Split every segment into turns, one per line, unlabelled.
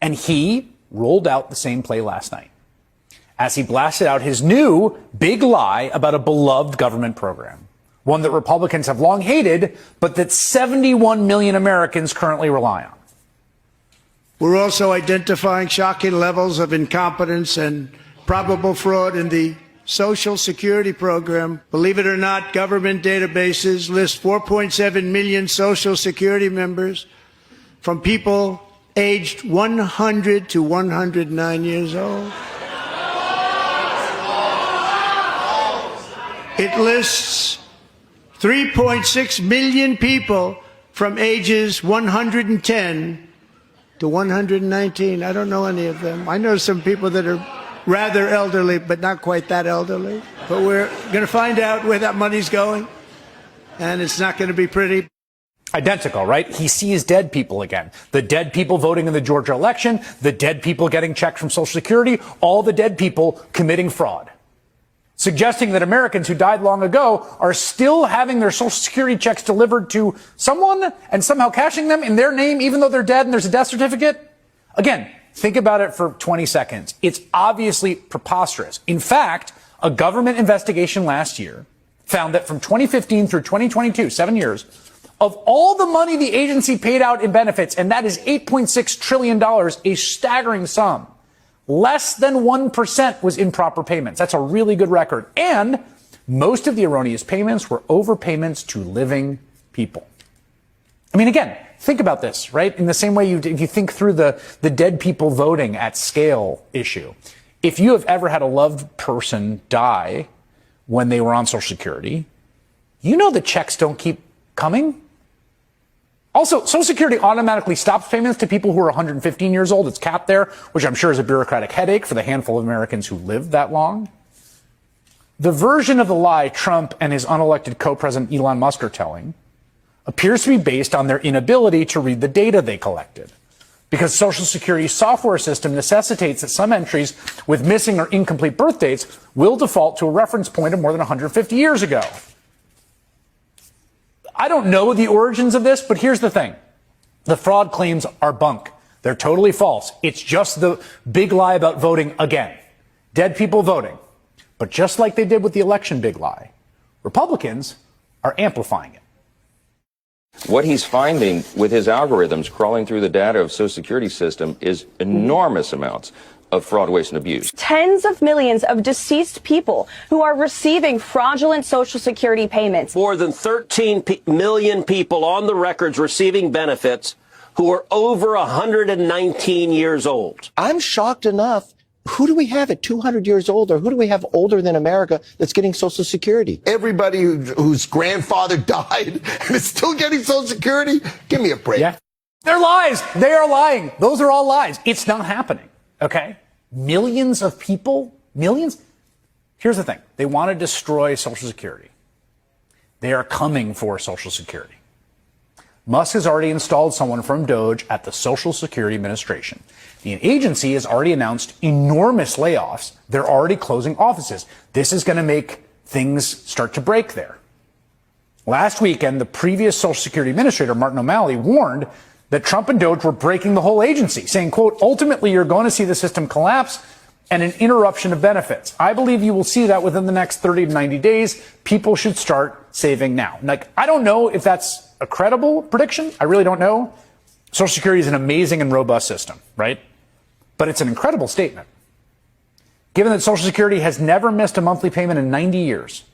And he rolled out the same play last night as he blasted out his new big lie about a beloved government program, one that Republicans have long hated, but that 71 million Americans currently rely on.
We're also identifying shocking levels of incompetence and probable fraud in the Social Security program. Believe it or not, government databases list 4.7 million Social Security members from people aged 100 to 109 years old. It lists 3.6 million people from ages 110 to 119. I don't know any of them. I know some people that are rather elderly, but not quite that elderly. But we're going to find out where that money's going, and it's not going to be pretty.
Identical, right? He sees dead people again. The dead people voting in the Georgia election, the dead people getting checks from Social Security, all the dead people committing fraud. Suggesting that Americans who died long ago are still having their Social Security checks delivered to someone and somehow cashing them in their name, even though they're dead and there's a death certificate. Again, think about it for 20 seconds. It's obviously preposterous. In fact, a government investigation last year found that from 2015 through 2022, 7 years, of all the money the agency paid out in benefits, and that is $8.6 trillion, a staggering sum, less than 1% was improper payments. That's a really good record. And most of the erroneous payments were overpayments to living people. I mean, again, think about this, right? In the same way if you think through the dead people voting at scale issue. If you have ever had a loved person die when they were on Social Security, you know the checks don't keep coming. Also, Social Security automatically stops payments to people who are 115 years old. It's capped there, which I'm sure is a bureaucratic headache for the handful of Americans who live that long. The version of the lie Trump and his unelected co-president Elon Musk are telling appears to be based on their inability to read the data they collected, because Social Security's software system necessitates that some entries with missing or incomplete birth dates will default to a reference point of more than 150 years ago. I don't know the origins of this, but here's the thing. The fraud claims are bunk. They're totally false. It's just the big lie about voting again. Dead people voting. But just like they did with the election big lie, Republicans are amplifying it.
What he's finding with his algorithms crawling through the data of Social Security system is enormous amounts of fraud, waste, and abuse.
Tens of millions of deceased people who are receiving fraudulent Social Security payments.
More than 13 million people on the records receiving benefits who are over 119 years old.
I'm shocked enough. Who do we have at 200 years old, or who do we have older than America that's getting Social Security?
Everybody whose grandfather died and is still getting Social Security? Give me a break.
Yeah. They're lies. They are lying. Those are all lies. It's not happening. Okay? Millions of people, millions. Here's the thing. They want to destroy Social Security. They are coming for Social Security. Musk has already installed someone from Doge at the Social Security Administration. The agency has already announced enormous layoffs. They're already closing offices. This is going to make things start to break there. Last weekend, the previous Social Security Administrator, Martin O'Malley, warned that Trump and Doge were breaking the whole agency, saying, quote, ultimately, you're going to see the system collapse and an interruption of benefits. I believe you will see that within the next 30 to 90 days. People should start saving now. Like, I don't know if that's a credible prediction. I really don't know. Social Security is an amazing and robust system, right? But it's an incredible statement. Given that Social Security has never missed a monthly payment in 90 years,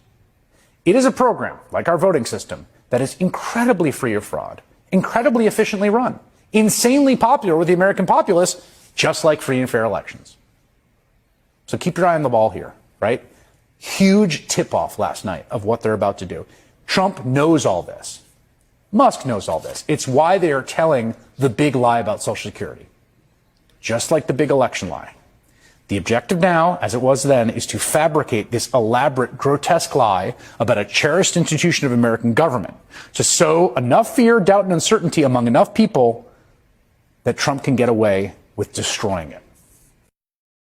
it is a program, like our voting system, that is incredibly free of fraud, incredibly efficiently run, insanely popular with the American populace, just like free and fair elections. So keep your eye on the ball here, right? Huge tip-off last night of what they're about to do. Trump knows all this. Musk knows all this. It's why they are telling the big lie about Social Security, just like the big election lie. The objective now, as it was then, is to fabricate this elaborate, grotesque lie about a cherished institution of American government to sow enough fear, doubt, and uncertainty among enough people that Trump can get away with destroying it.